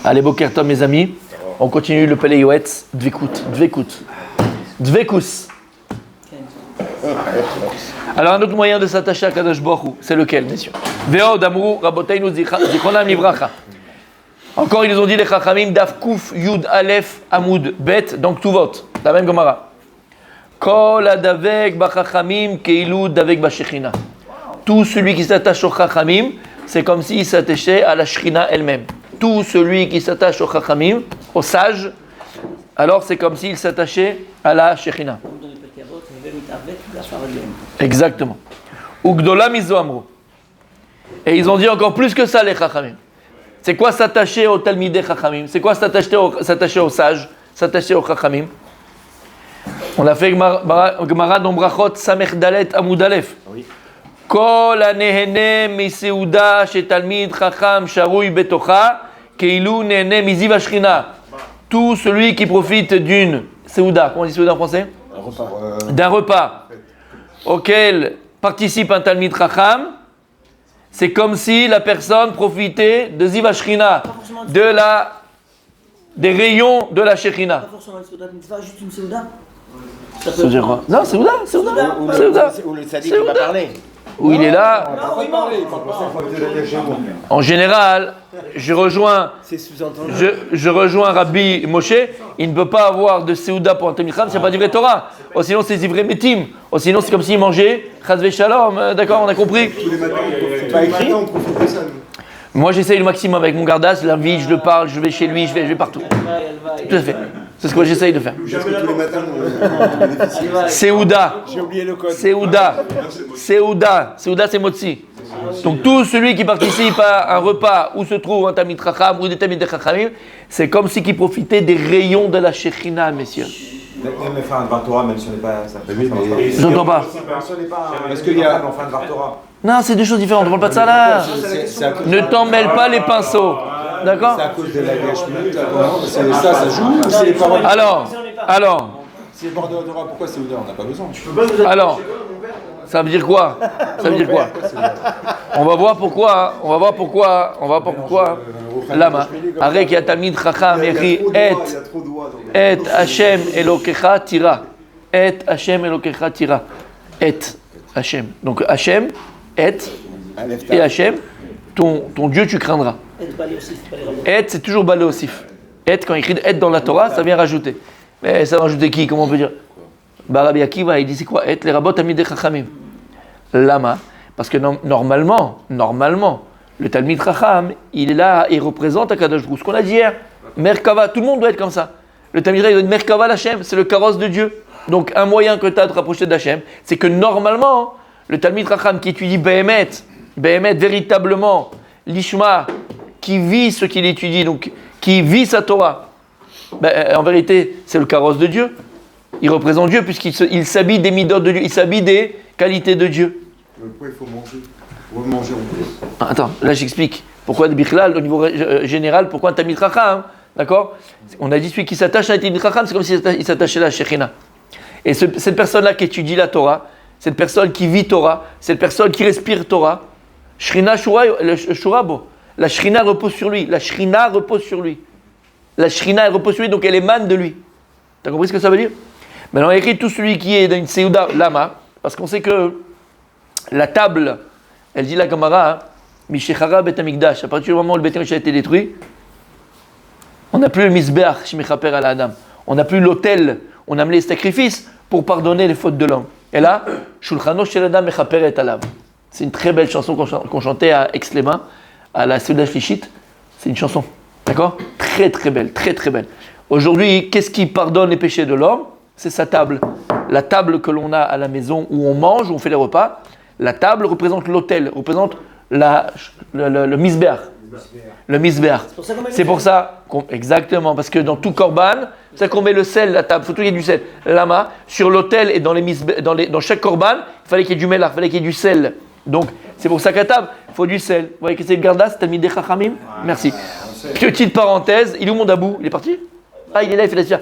Allez, Boker Tov, mes amis. On continue le Pelé Yoetz. Dvekus. Alors, un autre moyen de s'attacher à Kadosh Baruch Hu, c'est lequel, messieurs? Ve'od amru raboteinu zichronam livracha. Encore, ils nous ont dit les Chachamim, Daf Kuf Yud Aleph Amud Bet, donc Tuvot, la même Gemara. Kol adavek b'Chachamim keilu davek b'Shechina. Tout celui qui s'attache au Chachamim, c'est comme s'il s'attachait à la Shechina elle-même. Tout celui qui s'attache au Chachamim, au sage, alors c'est comme s'il s'attachait à la Shechina. Exactement. Ugdola mizo amru. Et ils ont dit encore plus que ça, les Chachamim. C'est quoi s'attacher au Talmidei Chachamim? C'est quoi s'attacher au sage, s'attacher au Chachamim? On a fait Gemara dans Brachot Samech Dalet Amud Aleph. Kol hanehene miseuda shetalmid chacham sharui betocha keilu nehene miziv hashchina. Tout celui qui profite d'une seuda, comment on dit seuda en français? D'un repas auquel participe un talmid chacham, c'est comme si la personne profitait de ziv hashchina, des rayons de la shechina. Pas forcément une seuda de mitzvah, juste une seuda. Ça veut dire quoi? Non, seuda. Où le sadique va parler. Où il est là. En général, je rejoins Rabbi Moshe, il ne peut pas avoir de Seuda pour un Talmid Chacham, c'est pas du vrai Torah. Ou sinon c'est du vrai Metim. Ou sinon c'est comme s'il mangeait Chas Shalom. D'accord, on a compris. Tous les matins, c'est pas écrit. Moi j'essaye le maximum avec mon gardas, je l'invite, je le parle, je vais chez lui, je vais partout. Tout à fait. C'est ce que j'essaye de faire. Tous les matins, Seuda. j'ai oublié le code. Seuda, c'est Motzi. Donc tout celui qui participe à un repas où se trouve un Talmid Chacham ou des Talmidei Chachamim, c'est comme si qu'il profitait des rayons de la Shechina, messieurs. Même faire un Dvar Torah, même si on n'est pas. Je n'entends pas. Est-ce qu'il y a un Dvar Torah? Non, c'est deux choses différentes, on ne parle pas de ça là. Ne t'en mêle pas les pinceaux. D'accord? C'est à cause de la gâche-minute, ça joue ou c'est les paroles? Alors. C'est les paroles de la Torah, pourquoi c'est ouvert? On n'a pas besoin. Alors, ça veut dire quoi? On va voir pourquoi. Lama. Arek ya Talmid Chacham yechri et Hashem Elokecha tira. Et Hashem Elokecha tira. Et Hashem. Donc Hashem, et Hashem, ton Dieu tu craindras. Et c'est toujours balé osif. Et quand il écrit et dans la Torah, ça vient rajouter. Mais ça va rajouter qui? Comment on peut dire? Rabbi Akiva, il dit c'est quoi? Et les rabot Talmidei Chachamim. Lama. Parce que normalement, le Talmid Chacham, il est là, il représente Akadosh Baruch Hu. Ce qu'on a dit hier, Merkava, tout le monde doit être comme ça. Le Talmid Chacham, il doit être Merkava l'Hashem, c'est le carrosse de Dieu. Donc un moyen que tu as de rapprocher d'Hashem, c'est que normalement, le Talmid Chacham qui étudie Behemet, véritablement, l'Ishma, qui vit ce qu'il étudie, donc qui vit sa Torah, en vérité, c'est le carrosse de Dieu. Il représente Dieu puisqu'il s'habille des midot de Dieu, il s'habille des qualités de Dieu. Pourquoi il faut manger? Pourquoi manger en plus? Attends, là j'explique. Pourquoi Bichlal, au niveau général, pourquoi un Talmid Chacham, d'accord? On a dit celui qui s'attache à un Talmid Chacham, c'est comme s'il s'attachait à la Shechina. Et cette personne-là qui étudie la Torah, cette personne qui vit Torah, cette personne qui respire Torah, Shrina Shurabo, la Shrina repose sur lui, la Shrina repose sur lui, donc elle émane de lui. T'as compris ce que ça veut dire? Maintenant, il écrit tout celui qui est dans une Seuda Lama, parce qu'on sait que la table, elle dit la Gemara, Mishechara Bet Hamikdash, à partir du moment où le Bet Hamikdash a été détruit, on n'a plus le Mizbeach, Shmechaper al Adam, on n'a plus l'autel, on a amené les sacrifices pour pardonner les fautes de l'homme. Et là, Shulchano Shel Adam Mechaper et Alav. C'est une très belle chanson qu'on chantait à Aix-les-Bains, à la Seuda Shlichit. C'est une chanson, d'accord? Très très belle, très très belle. Aujourd'hui, qu'est-ce qui pardonne les péchés de l'homme? C'est sa table. La table que l'on a à la maison où on mange, où on fait les repas, la table représente l'autel, représente le misbeach. Le misbeach. C'est pour ça exactement, parce que dans tout korban, c'est ça qu'on met le sel, la table, il faut qu'il y ait du sel. Lama, sur l'autel et dans chaque korban, il fallait qu'il y ait du melach, il fallait qu'il y ait du sel. Donc, c'est pour ça qu'à table, il faut du sel. Vous voyez que c'est le gardas, c'est Talmidei Chachamim? Merci. Petite parenthèse, il est où mon dabou? Il est parti? Ah, il est là, il fait la tire.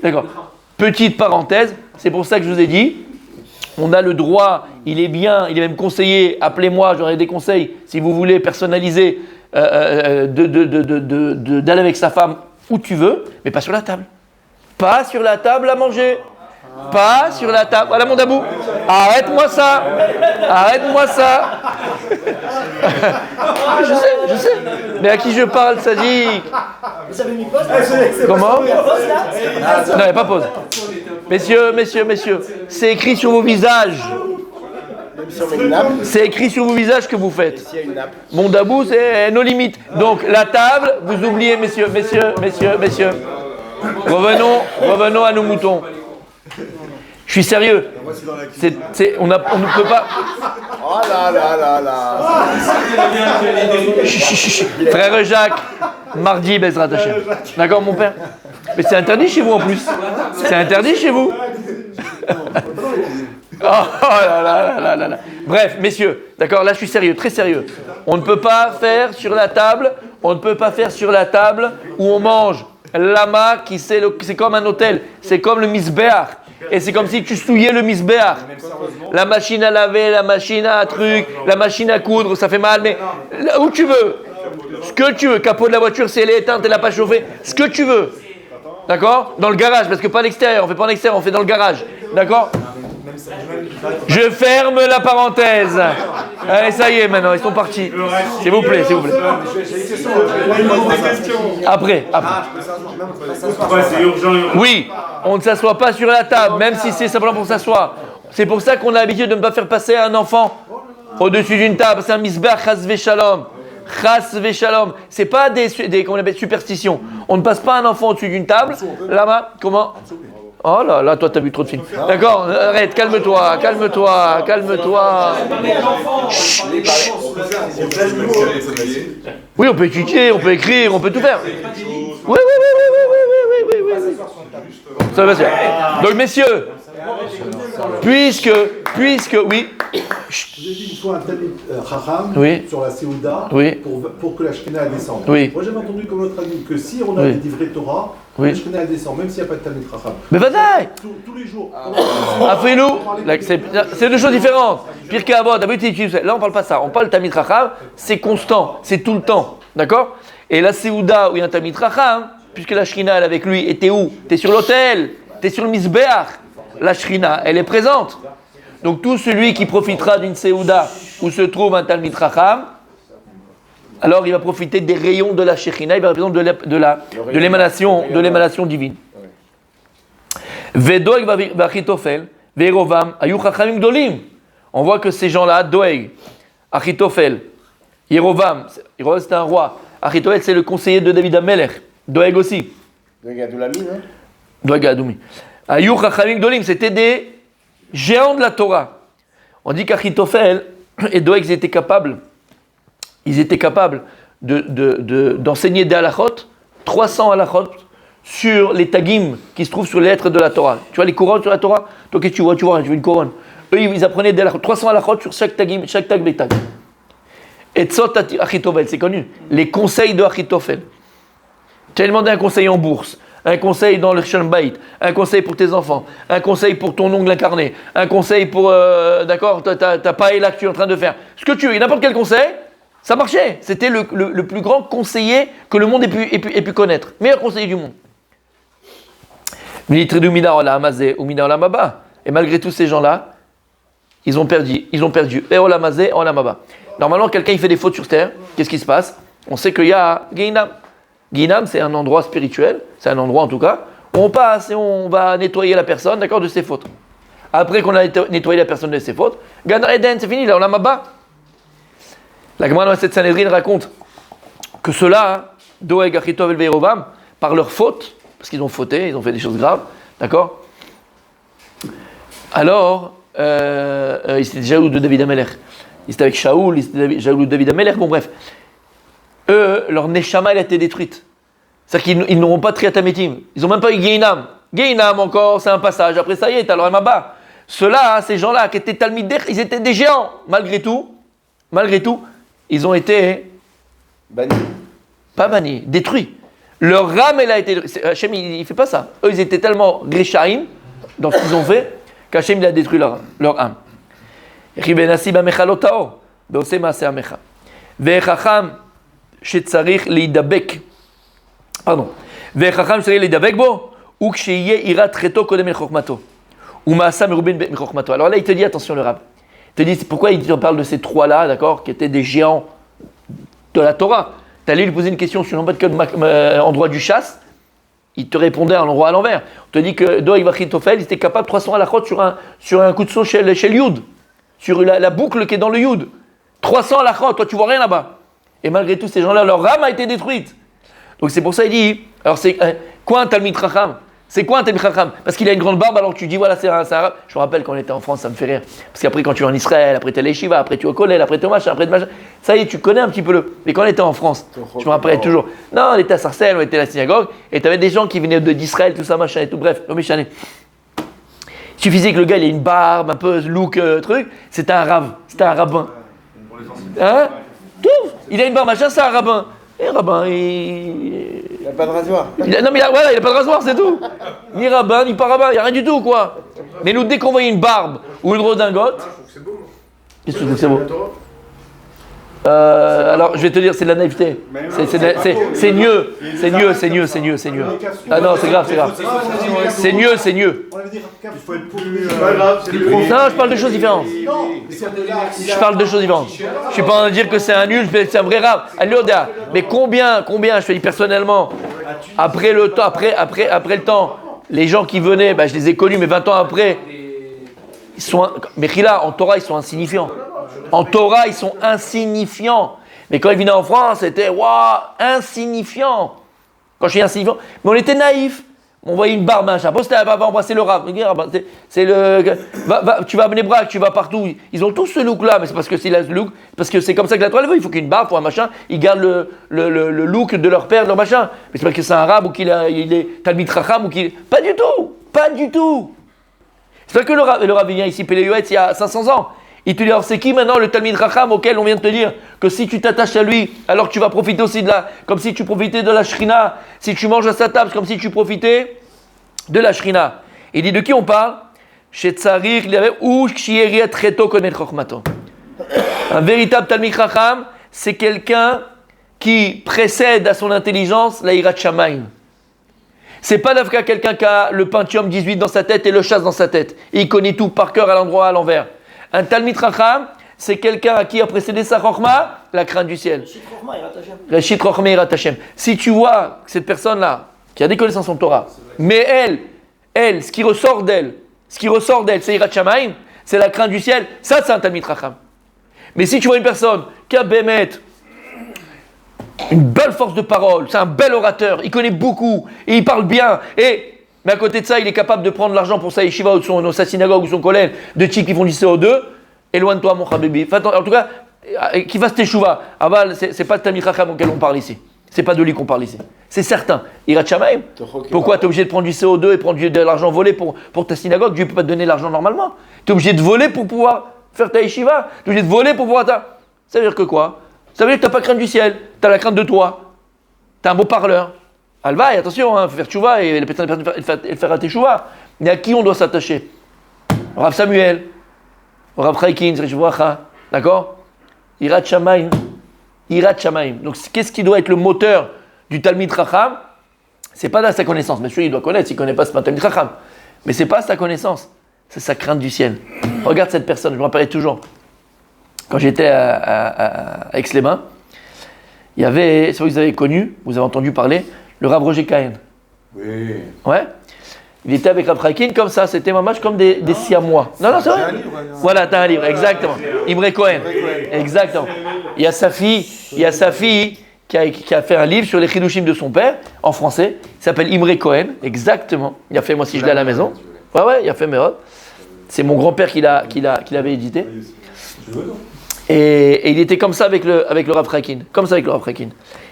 D'accord. Petite parenthèse, c'est pour ça que je vous ai dit, on a le droit, il est même conseillé, appelez-moi, j'aurai des conseils, si vous voulez personnaliser d'aller avec sa femme où tu veux, mais pas sur la table. Pas sur la table à manger. Pas sur la table. Voilà mon dabou. Arrête-moi ça. Arrête-moi ça. Je sais. Mais à qui je parle, Sadiq? Vous avez mis pause Comment? Il y a pause là Non, il n'y a pas pause. Messieurs, c'est écrit sur vos visages. C'est écrit sur vos visages que vous faites. Mon dabou, c'est nos limites. Donc, la table, vous oubliez, messieurs. Revenons à nos moutons. Je suis sérieux. On ne peut pas. Oh là. Chut. Frère Jacques, mardi, Bezrat Hashem. D'accord, mon père? Mais c'est interdit chez vous en plus. C'est interdit chez vous. Oh là. Bref, messieurs, d'accord, là je suis sérieux, très sérieux. On ne peut pas faire sur la table où on mange lama, qui c'est comme un hôtel, c'est comme le misbéach. Et c'est comme si tu souillais le misbéach. La machine à laver, la machine à truc, la machine à coudre, ça fait mal, mais où tu veux. Ce que tu veux, capot de la voiture, si elle est éteinte, elle n'a pas chauffé, ce que tu veux. D'accord? Dans le garage, parce que pas à l'extérieur, on fait pas en extérieur, on fait dans le garage. D'accord? Je ferme la parenthèse. Allez, ça y est maintenant, ils sont partis. S'il vous plaît. Après. Ouais, c'est urgent. Oui, on ne s'assoit pas sur la table, même si c'est simplement pour s'asseoir. C'est pour ça qu'on a l'habitude de ne pas faire passer un enfant au-dessus d'une table. C'est un misbeh chas veshalom. Chas veshalom. C'est pas des comment on appelle, superstitions. On ne passe pas un enfant au-dessus d'une table. Là-bas, comment? Oh là, toi t'as vu trop de films. D'accord, arrête, calme-toi. Chut. Oui, on peut étudier, on peut écrire, on peut tout faire. Oui. Ça va bien. Donc messieurs, puisque, oui. Vous avez dit une fois un talmid chacham Oui. sur la Séouda Oui. pour que la Shekhinah descende. Oui. Moi j'avais entendu comme notre ami que si on a Oui. des livrets Torah, Oui. la Shekhinah descend, même s'il n'y a pas de talmid chacham. Mais vas-y. Tous les jours. Afilou, c'est deux choses différentes. Pire qu'avant, d'habitude, là on parle pas de ça. On parle de Talmid Chacham, c'est constant, c'est tout le temps. D'accord? Et la Séouda où il y a un Talmid Chacham, puisque la Shrina elle est avec lui, et t'es où? T'es sur l'autel, t'es sur le Misbéach. La Shrina, elle est présente. Donc tout celui qui profitera d'une Séouda où se trouve un Talmid Chacham, alors il va profiter des rayons de la Shekhinah, il va représenter de l'émanation divine. Vedoeg v'Achitofel, ve'Yerovam, ayu chachamim gdolim. On voit que ces gens-là, Doeg, Achitofel, Yerovam c'était un roi. Achitofel c'est le conseiller de David Amelech. Doeg aussi. Doeg Adoumi. Ayu chachamim gdolim, c'était des géants de la Torah. On dit qu'Achitofel et Doeg ils étaient capables d'enseigner des halachot, 300 halachot, sur les tagim qui se trouvent sur les lettres de la Torah. Tu vois les couronnes sur la Torah? Toi, qu'est-ce que tu vois une couronne. Eux, ils apprenaient des halachot, 300 halachot sur chaque tag des tags. Et Tzot Achitofel, c'est connu. Les conseils de Achitofel. Tu as demandé un conseil en bourse, un conseil dans le Shalom Bayit, un conseil pour tes enfants, un conseil pour ton ongle incarné, un conseil pour, d'accord, t'as paille là que tu es en train de faire. Ce que tu veux, n'importe quel conseil, ça marchait. C'était le plus grand conseiller que le monde ait pu connaître. Meilleur conseiller du monde. Et malgré tous ces gens-là, ils ont perdu. Normalement, quelqu'un il fait des fautes sur terre, qu'est-ce qui se passe? On sait qu'il y a Gehinam. Gehinam, c'est un endroit spirituel, c'est un endroit en tout cas, où on passe et on va nettoyer la personne, d'accord, de ses fautes. Après qu'on a nettoyé la personne de ses fautes, Gan Eden, c'est fini, là, Olam Haba. La Gemara dans cette Sanhedrin raconte que ceux-là, Doeg, Achitofel et Yerovam, par leur faute, parce qu'ils ont fauté, ils ont fait des choses graves, d'accord? Alors, ils étaient jaloux de David Amelech. Ils étaient avec Shaoul, ils étaient jaloux de David Amelech, bon bref. Eux, leur Neshama, elle a été détruite. C'est-à-dire qu'ils n'auront pas de Triatametim. Ils n'ont même pas eu Gehinam. Gehinam encore, c'est un passage. Après ça y est, alors Maba. Ceux-là, ces gens-là, qui étaient Talmidech, ils étaient des géants. Malgré tout, ils ont été bannis. Pas bannis, détruits. Leur âme, elle a été. Hachem, il ne fait pas ça. Eux, ils étaient tellement Grishaim dans ce qu'ils ont fait qu'Hachem, il a détruit leur âme. shetzarich leidabek. Pardon. Vechacham shetzarich leidabek bo, ou kshiye irat cheto kodem el chokhmato. Ou maasa merubin be chokhmato. Alors là, il te dit, attention le rab. Il te dit, pourquoi il te parle de ces trois-là, d'accord, qui étaient des géants de la Torah. Tu allais lui poser une question sur n'importe quel endroit du chasse, il te répondait à l'endroit à l'envers. On te dit que Doeg Vachitofel, il était capable 300 halachot sur un coup de saut chez le Yud, sur la boucle qui est dans le Yud. 300 halachot, toi tu vois rien là-bas. Et malgré tout, ces gens-là, leur rame a été détruite. Donc c'est pour ça qu'il dit, alors c'est quoi un Talmid Chacham? C'est quoi un Talmid Chacham? Parce qu'il a une grande barbe, alors tu dis voilà, c'est un arabe. Je me rappelle quand on était en France, ça me fait rire. Parce qu'après, quand tu es en Israël, après tu es à l'Eshiva, après tu es au Kollel, après tu es au machin, après tu machin. Ça y est, tu connais un petit peu le. Mais quand on était en France, je me rappelle toujours. Non, on était à Sarcelles, on était à la synagogue, et tu avais des gens qui venaient d'Israël, tout ça, machin et tout. Bref, non mais chané. Il suffisait que le gars il ait une barbe, un peu look, truc, c'était un rave, c'était un rabbin. Hein? Tout. Il a une barbe, machin, c'est un rabbin. Et rabbin, Il n'a pas de rasoir. non mais voilà, il a pas de rasoir, c'est tout. Ni rabbin, ni pas rabbin, il n'y a rien du tout quoi. Mais nous, dès qu'on voyait une barbe ou une redingote, qu'est-ce que tu trouves que c'est beau? Alors, je vais te dire, c'est de la naïveté. C'est mieux. Ah non, c'est grave. C'est mieux. On avait dit Il faut être plus. C'est pas grave, c'est plus. Non, je parle de choses différentes. non, mais c'est Je parle de choses différentes. Je suis pas en train de dire que c'est un nul, c'est un vrai rap. Alioda. Mais combien, je te dis personnellement, après le temps, les gens qui venaient, bah, je les ai connus, mais 20 ans après, ils sont, mais là, en Torah, ils sont insignifiants. En Torah, ils sont insignifiants. Mais quand ils venaient en France, c'était waouh, insignifiant. Quand je dis insignifiant, mais on était naïfs. On voyait une barbe, machin. Après, va embrasser le rab. C'est le. Tu vas à Bnei-Brak, tu vas partout. Ils ont tous ce look-là, mais c'est parce que c'est le look, parce que c'est comme ça que la Torah veut. Il faut qu'il y ait une barbe pour un machin. Ils gardent le look de leur père, de leur machin. Mais c'est parce que c'est un rab ou qu'il est Talmid Chacham ou qu'il. Pas du tout. C'est pas que le rab vient ici, Péléuetz, il y a 500 ans. Il te dit, alors c'est qui maintenant le Talmid Chacham auquel on vient de te dire que si tu t'attaches à lui, alors tu vas profiter aussi de comme si tu profitais de la Shrina, si tu manges à sa table, c'est comme si tu profitais de la Shrina. Il dit de qui on parle? Un véritable Talmid Chacham, c'est quelqu'un qui précède à son intelligence la Hirat Shamayim. C'est pas d'Afka quelqu'un qui a le Pentium 18 dans sa tête et le chasse dans sa tête. Et il connaît tout par cœur à l'endroit à l'envers. Un Talmid Chacham, c'est quelqu'un à qui a précédé sa Chokhma, la crainte du ciel. Reshit Chokhma Yirat Hashem. Si tu vois cette personne-là, qui a des connaissances en Torah, mais elle, ce qui ressort d'elle, c'est Yirat Shamayim, c'est la crainte du ciel, ça c'est un Talmid Chacham. Mais si tu vois une personne qui a bémet, une belle force de parole, c'est un bel orateur, il connaît beaucoup, et il parle bien, mais à côté de ça, il est capable de prendre l'argent pour sa yeshiva ou sa synagogue ou son collège de types qui font du CO2. Éloigne-toi, mon habibi. En tout cas, qu'il fasse teshuva. Ah bah, c'est pas de Talmid Chacham auquel on parle ici. C'est pas de lui qu'on parle ici. C'est certain. Hirat Shamayim. Pourquoi tu es obligé de prendre du CO2 et prendre de l'argent volé pour ta synagogue? Dieu ne peut pas te donner l'argent normalement. Tu es obligé de voler pour pouvoir faire ta yeshiva. Tu es obligé de voler pour pouvoir Ça veut dire que quoi? Ça veut dire que tu n'as pas crainte du ciel. Tu as la crainte de toi. Tu es un beau parleur. Alvaï, attention, il faut faire tchouva et les personnes faire un tchouva. Mais à qui on doit s'attacher? Rav Samuel, Rav Chaikin, d'accord? Hirat Shamayim. Donc, qu'est-ce qui doit être le moteur du Talmid Chacham? C'est pas dans sa connaissance. Bien sûr, il doit connaître. S'il ne connaît pas, c'est pas un Talmid Chacham. Mais c'est pas sa connaissance. C'est sa crainte du ciel. Regarde cette personne, je me rappellerai toujours. Quand j'étais à Aix-les-Bains, il y avait, c'est vrai que vous avez connu, vous avez entendu parler, le Rav Roger Cahen. Oui. Ouais. Il était avec Rav Chaikin comme ça, c'était un match comme des siamois. Non, c'est vrai. Voilà, t'as un livre, exactement. Imre Cohen. Exactement. Il y a sa fille qui a fait un livre sur les chidushim de son père, en français. Il s'appelle Imre Cohen, exactement. Il a fait moi si je l'ai à la maison. Ouais, il a fait Mérod. C'est mon grand-père qui l'avait édité. Et il était comme ça avec le Rav Chaikin. Comme ça avec le Rav Chaikin.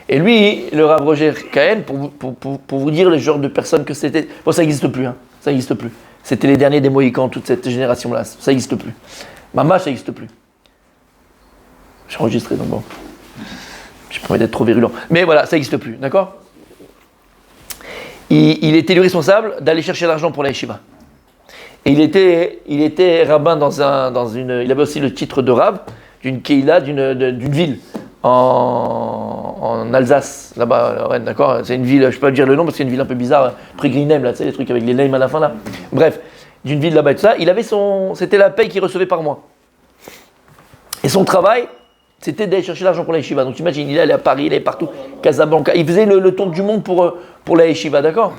Et lui, le Rav Roger Cahen, pour vous dire le genre de personne que c'était. Bon, ça n'existe plus, hein. Ça n'existe plus. C'était les derniers des Mohicans, toute cette génération-là. Ça n'existe plus. Maman, ça n'existe plus. J'ai enregistré, donc bon. J'ai pas envie d'être trop virulent. Mais voilà, ça n'existe plus, d'accord? Il était lui responsable d'aller chercher l'argent pour la yeshiva. Et il était rabbin il avait aussi le titre de rab d'une keila, d'une ville. en Alsace, là-bas, à Rennes, d'accord? C'est une ville, je peux pas dire le nom parce que c'est une ville un peu bizarre, près Greenham, là, tu sais, les trucs avec les names à la fin, là. Bref, d'une ville là-bas et tout ça, c'était la paye qu'il recevait par mois. Et son travail, c'était d'aller chercher l'argent pour la yeshiva. Donc t'imagines, il allait à Paris, il allait partout, Casablanca, il faisait le tour du monde pour la yeshiva, d'accord?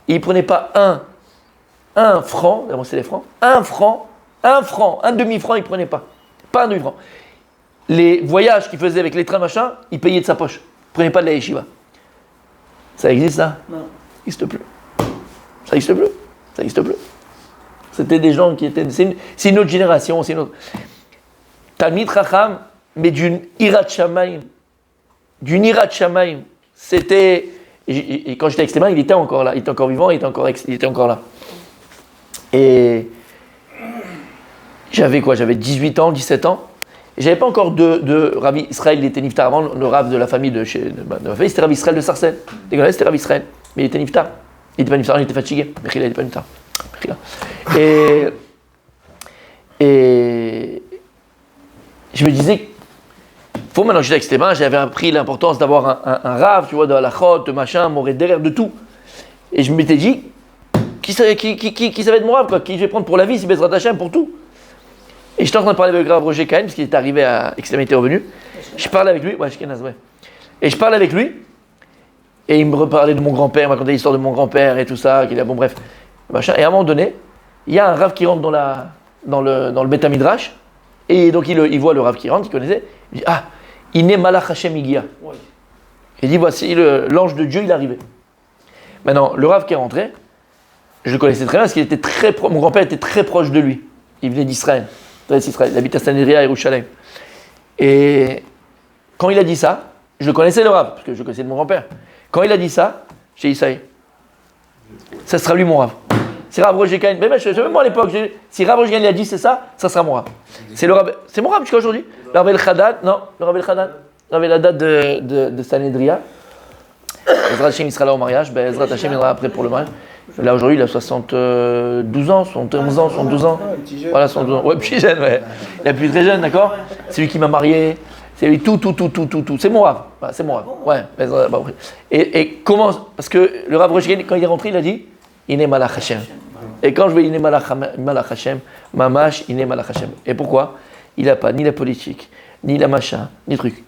Et il prenait pas un franc, d'abord c'est les francs, un franc, un demi-franc, il prenait pas. Pas un demi-franc. Les voyages qu'il faisait avec les trains, machin, il payait de sa poche. Il prenait pas de la yeshiva. Ça existe, ça? Non. Ça n'existe plus. Ça n'existe plus. Ça n'existe plus. C'était des gens qui étaient... C'est une autre génération, c'est une autre... Talmid Chacham, mais d'une Hirat Shamayim. D'une Hirat Shamayim. C'était... Et quand j'étais avec Stéphane, il était encore là. Il était encore vivant, il était encore là. Et... J'avais quoi? J'avais 18 ans, 17 ans. Et j'avais pas encore de Rav Israël, il était niftar avant, le Rav de la famille de ma famille, c'était Rav Israël de Sarcelles. C'était Rav Israël, mais il était niftar. Il était pas niftar, il était fatigué. Mais il était pas niftar. Et je me disais, faut maintenant que j'étais avec Stéphane, j'avais appris l'importance d'avoir un Rav, tu vois, de halachot, de machin, moré derrière, de tout. Et je m'étais dit, qui savait être mon Rav, quoi, qui je vais prendre pour la vie, si Bezrat Hashem, pour tout. Et j'étais en train de parler avec le Rav Roger Kahn, parce qu'il est arrivé à extrémité revenu. Je parlais avec lui, Et je parlais avec lui, et il me reparlait de mon grand-père, il me racontait l'histoire de mon grand-père et tout ça, qu'il a, bon bref, machin. Et à un moment donné, il y a un Rav qui rentre dans le Beth Midrash, et donc il voit le Rav qui rentre, il connaissait, il dit, ah, Iné Malach Hashem Igia. Il dit, voici l'ange de Dieu, il est arrivé. Maintenant, le Rav qui est rentré, je le connaissais très bien, parce qu'il était mon grand-père était très proche de lui. Il venait d'Israël. Il habite à Sanhedria à Yerushalayim. Et quand il a dit ça, je connaissais le Rav, parce que je connaissais de mon grand-père. Quand il a dit ça, j'ai dit ça y est. Ça sera lui mon Rav. C'est Rav Roger Kahn. Même moi à l'époque, si Rav Roger Kahn a dit c'est ça sera mon Rav. C'est mon Rav jusqu'à aujourd'hui. Le Rav El Haddad, non, le Rav El Haddad. Le Rav El Haddad de Sanhedria. Ezrat Hashem il sera là au mariage. Ezrat Hashem viendra après pour le mariage. Là aujourd'hui, il a 72 ans, 71 ans, 72 ans. Voilà, 72 ans. Ouais, petit jeune, ouais. Il est plus très jeune, d'accord? C'est lui qui m'a marié. C'est lui tout. C'est mon Rav. Voilà, c'est mon Rav. Ouais. Et comment? Parce que le Rav Roger, quand il est rentré, il a dit Iné Malach Hashem. Et quand je vais Iné Malach Hashem, Mamash, Iné Malach Hashem. Et pourquoi? Il n'a pas ni la politique, ni la machin, ni truc.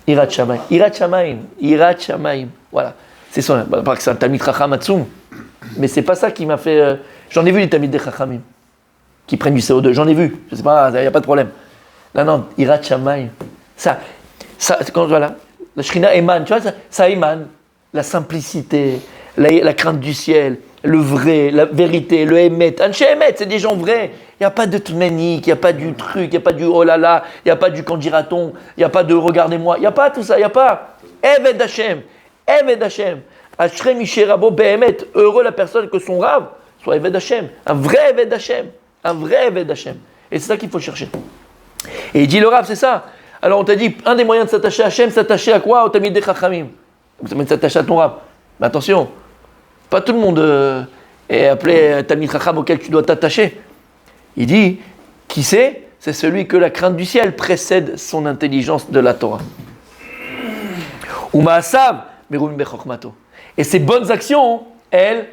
Hirat Shamayim. Hirat Shamayim. Voilà. C'est son. Parce que c'est un Talmid Chacham Atzum. Mais c'est pas ça qui m'a fait. J'en ai vu des Talmidei Chachamim qui prennent du CO2. J'en ai vu. Je sais pas, il n'y a pas de problème. Non, Hirat Shamayim. Ça, quand voilà, la Shrina émane, tu vois, ça émane la simplicité, la crainte du ciel, le vrai, la vérité, le émet. Anshe émet, c'est des gens vrais. Il n'y a pas de tmenique, il n'y a pas du truc, il n'y a pas du oh là là, il n'y a pas du quand dira-t-on, il n'y a pas de regardez-moi, il n'y a pas tout ça, il n'y a pas. Eved Hashem. Ashrei Misherabo Behemet, heureux la personne que son Rav soit Eved Hashem, un vrai Eved Hashem. Et c'est ça qu'il faut chercher. Et il dit le Rav, c'est ça. Alors on t'a dit, un des moyens de s'attacher à Hashem, s'attacher à quoi? Au Talmidei Chachamim. Ça veut dire s'attacher à ton Rav. Mais attention, pas tout le monde est appelé Talmid Chacham auquel tu dois t'attacher. Il dit, qui c'est? C'est celui que la crainte du ciel précède son intelligence de la Torah. Ou Ma'asav, Meruvim Bechokmato. Et ces bonnes actions, elles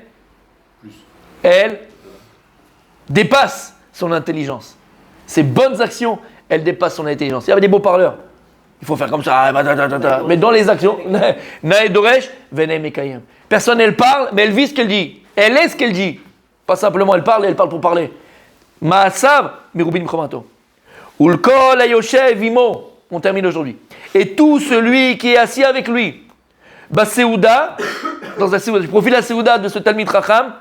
dépassent son intelligence. Ces bonnes actions, elles dépassent son intelligence. Il y avait des beaux parleurs. Il faut faire comme ça. Mais dans les actions, Nae Doresh, Venei Mekayem. Personne, elle parle, mais elle vit ce qu'elle dit. Elle est ce qu'elle dit. Pas simplement elle parle pour parler. Ma'asav, Meruvim Bechokmato. Ulkol Ayoshev Imo. On termine aujourd'hui. Et tout celui qui est assis avec lui. Baseouda, dans la Seouda, je profite la Seouda de ce Talmid Chacham,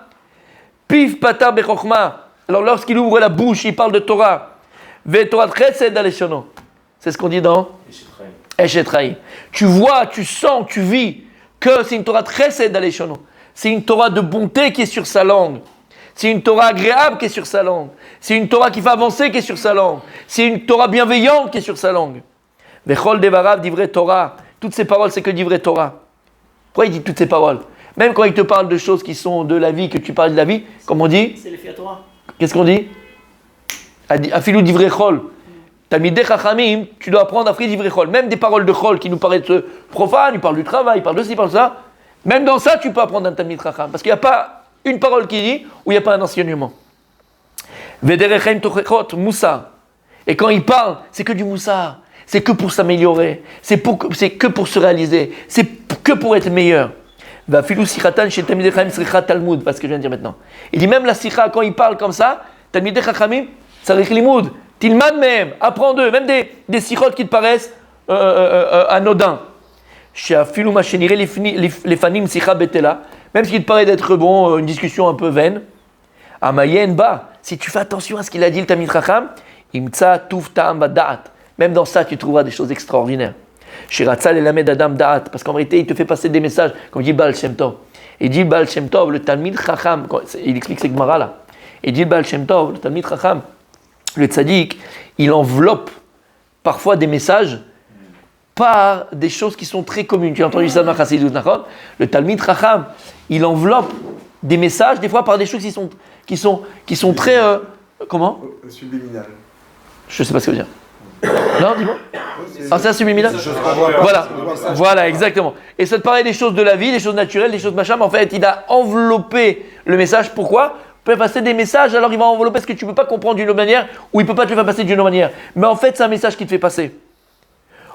Pif Patar Bechokma. Alors lorsqu'il ouvre la bouche, il parle de Torah. Ve Torah Chesed Aleshono. C'est ce qu'on dit dans Eshet Chaim. Tu vois, tu sens, tu vis que c'est une Torah Chesed Aleshono. C'est une Torah de bonté qui est sur sa langue. C'est une Torah agréable qui est sur sa langue. C'est une Torah qui fait avancer qui est sur sa langue. C'est une Torah bienveillante qui est sur sa langue. Vechol Devarav Divrei Torah. Toutes ces paroles, c'est que Divrei Torah. Pourquoi il dit toutes ces paroles? Même quand il te parle de choses qui sont de la vie, que tu parles de la vie, comme on dit? C'est les Torah. Qu'est-ce qu'on dit? Afilou Divrei Chol. Talmidei Chachamim, tu dois apprendre à Fridivrei Chol. Même des paroles de Chol qui nous paraissent profanes, ils parlent du travail, ils parlent de ci, ils parlent de ça. Même dans ça, tu peux apprendre un Talmid Chacham. Parce qu'il n'y a pas une parole qui dit où il n'y a pas un enseignement. Vederechem Tochechot, Moussa. Et quand il parle, c'est que du Moussa. C'est que pour s'améliorer. C'est que pour se réaliser. C'est que pour être meilleur. Va filou sichatan chez Talmidei Chachamim sricha Talmud. Parce que je viens de dire maintenant. Il dit même la sicha, quand il parle comme ça, Talmidei Chachamim, sarich limud. Tilman même, apprends d'eux, même des sichot qui te paraissent anodins. Chez filou machenire les fanim sicha betela. Même ce qui te paraît d'être bon, une discussion un peu vaine. Amayen ba. Si tu fais attention à ce qu'il a dit le Talmid Chacham, imtsa tuv ta'am ba'da'at. Même dans ça, tu trouveras des choses extraordinaires. Shiratza l'elamed adam da'at. Parce qu'en vérité, il te fait passer des messages, comme dit Baal Shem Tov. Il dit Baal Shem Tov, le Talmid Chacham, il explique ces Gemara là. Il dit Baal Shem Tov, le Talmid Chacham, le tzaddik, il enveloppe parfois des messages par des choses qui sont très communes. Tu as entendu ça dans Chassidut, d'accord ? Le Talmid Chacham, il enveloppe des messages, des fois par des choses qui sont très... comment ? Subliminal. Je ne sais pas ce que ça veut dire. Non, dis-moi. Ah, c'est un subliminal ? Voilà, exactement. Et ça te paraît des choses de la vie, des choses naturelles, des choses machin, mais en fait, il a enveloppé le message. Pourquoi ? Il peut passer des messages, alors il va envelopper ce que tu ne peux pas comprendre d'une autre manière, ou il ne peut pas te le faire passer d'une autre manière. Mais en fait, c'est un message qui te fait passer.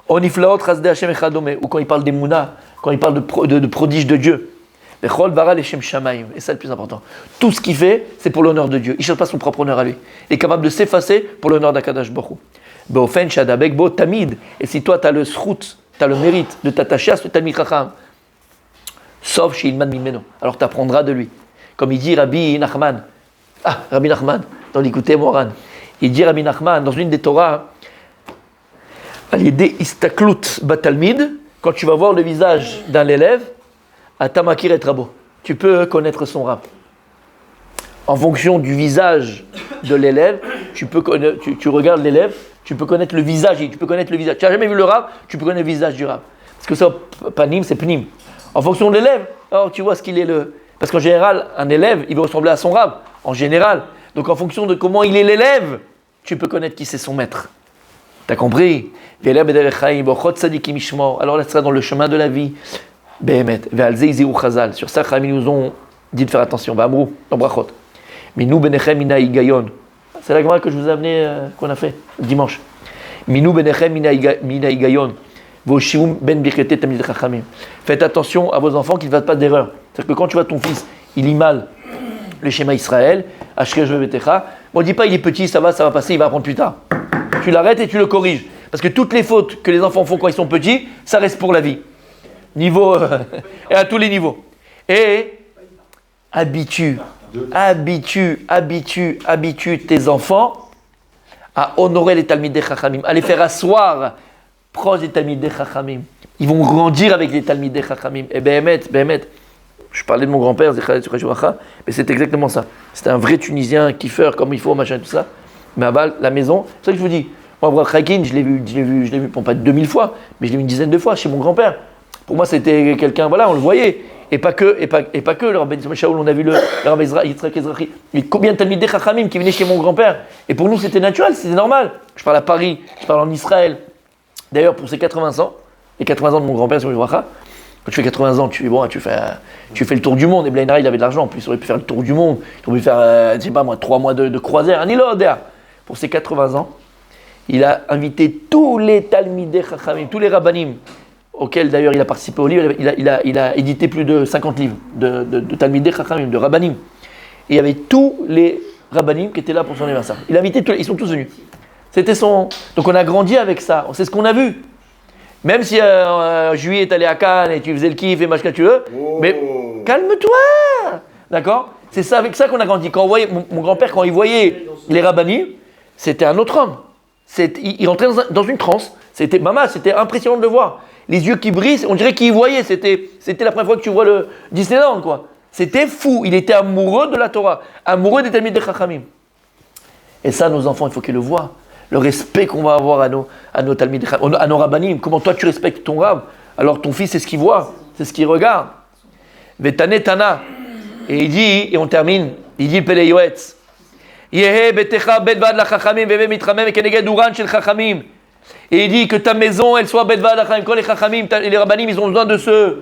Oniflaot Rasde Hashem Echadome, ou quand il parle des Mouna, quand il parle de prodiges de Dieu. Et ça, c'est le plus important. Tout ce qu'il fait, c'est pour l'honneur de Dieu. Il ne cherche pas son propre honneur à lui. Il est capable de s'effacer pour l'honneur d'Akadosh Baruch Hu. Beofen Shadabek Bo Tamid. Et si toi, tu as le srout, tu as le mérite de t'attacher à ce Talmid Chacham, sauf chez Ilman Mimeno, alors tu apprendras de lui. Comme il dit Rabbi Nachman. Rabbi Nachman, dans l'Ikouté Moran. Il dit Rabbi Nachman, dans une des Torahs, à l'idée Istaklut Batalmid, quand tu vas voir le visage d'un élève, à Tamakir et Rabo, tu peux connaître son rab. En fonction du visage de l'élève, tu regardes l'élève, tu peux connaître le visage, tu peux connaître le visage. Tu n'as jamais vu le rab, tu peux connaître le visage du rab. Parce que ça, panim, c'est pnim. En fonction de l'élève, alors tu vois ce qu'il est le... Parce qu'en général, un élève, il va ressembler à son rab, en général. Donc en fonction de comment il est l'élève, tu peux connaître qui c'est son maître. T'as compris ? Alors là, ça sera dans le chemin de la vie. Sur ça, ils nous ont dit de faire attention. Dans Brachot. Minou benechem mina higayon. C'est la Gemara que je vous ai amené, qu'on a fait dimanche. Minou benechem mina higayon. Voshivum ben birkete tamid chachamim. Faites attention à vos enfants qu'ils ne fassent pas d'erreur. C'est-à-dire que quand tu vois ton fils, il lit mal le schéma Israël, Ashkej vevetecha, on ne dit pas il est petit, ça va passer, il va apprendre plus tard. Tu l'arrêtes et tu le corriges. Parce que toutes les fautes que les enfants font quand ils sont petits, ça reste pour la vie. Niveau, et à tous les niveaux. Et habitue tes enfants à honorer les Talmidei Chachamim, à les faire asseoir proches des Talmidei Chachamim. Ils vont grandir avec les Talmidei Chachamim. Et Behemet, je parlais de mon grand-père, mais c'est exactement ça. C'était un vrai Tunisien, kiffeur, comme il faut, machin, tout ça. Mais à Bâle, la maison, c'est ça que je vous dis. Moi, Abraham Khakin, je l'ai vu, bon, pas 2000 fois, mais je l'ai vu une dizaine de fois chez mon grand-père. Pour moi, c'était quelqu'un, voilà, on le voyait. Et pas que, le Rabbi Shaoul, on a vu le Rabbi Yitzhak Ezrahi. Mais combien de Talmidei Chachamim qui venaient chez mon grand-père. Et pour nous, c'était naturel, c'était normal. Je parle à Paris, je parle en Israël. D'ailleurs, pour ses 80 ans, les 80 ans de mon grand-père, sur quand tu fais 80 ans, tu fais le tour du monde. Et Blainari, il avait de l'argent, en plus, il aurait pu faire le tour du monde. Il aurait pu faire, je sais pas moi, 3 mois de croisière. Pour ses 80 ans, il a invité tous les Talmidei Chachamim, tous les Rabbanim, auquel d'ailleurs il a participé au livre, il a édité plus de 50 livres de Talmidei Chachamim, de Rabbanim. Et il y avait tous les Rabbanim qui étaient là pour son anniversaire. Il a invité tous, ils sont tous venus. C'était son... Donc on a grandi avec ça, c'est ce qu'on a vu. Même si juillet est allé à Cannes et tu faisais le kiff et machin que tu veux, mais calme-toi, d'accord ? C'est ça, avec ça qu'on a grandi. Quand on voyait, mon grand-père, quand il voyait les Rabbanim, c'était un autre homme. Il rentrait dans une transe. C'était impressionnant de le voir. Les yeux qui brillent, on dirait qu'il voyait. C'était la première fois que tu vois le Disneyland, quoi. C'était fou. Il était amoureux de la Torah, amoureux des Talmidei Chachamim. Et ça, nos enfants, il faut qu'ils le voient. Le respect qu'on va avoir à nos Talmidei Chachamim, à nos Rabbanim. Comment toi, tu respectes ton Rab. Alors ton fils, c'est ce qu'il voit, c'est ce qu'il regarde. Vetane Tana. Et il dit, et on termine, il dit Pele Yoetz. Yehe betecha bedvad la chachamim veve mitramem keneged uran shel chachamim. Et il dit que ta maison, elle soit bedvad la chachamim. Quand les chachamim, les rabbanim, ils ont besoin de se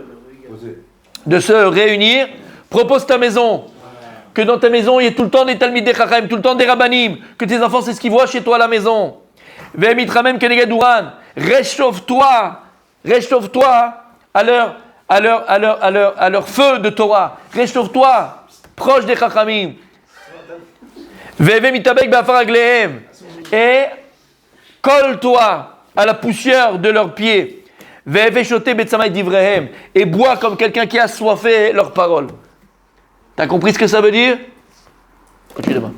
réunir, propose ta maison. Que dans ta maison, il y ait tout le temps des talmidei chachamim, tout le temps des rabbanim. Que tes enfants, c'est ce qu'ils voient chez toi à la maison. Veve mitramem keneged uran. Réchauffe-toi à leur feu de Torah. Réchauffe-toi proche des chachamim. Veve mitabek ba'afar raglehem. Et colle-toi à la poussière de leurs pieds. Veve shote betzamay divrehem. Et bois comme quelqu'un qui a soifé leurs paroles. T'as compris ce que ça veut dire? Continue demain.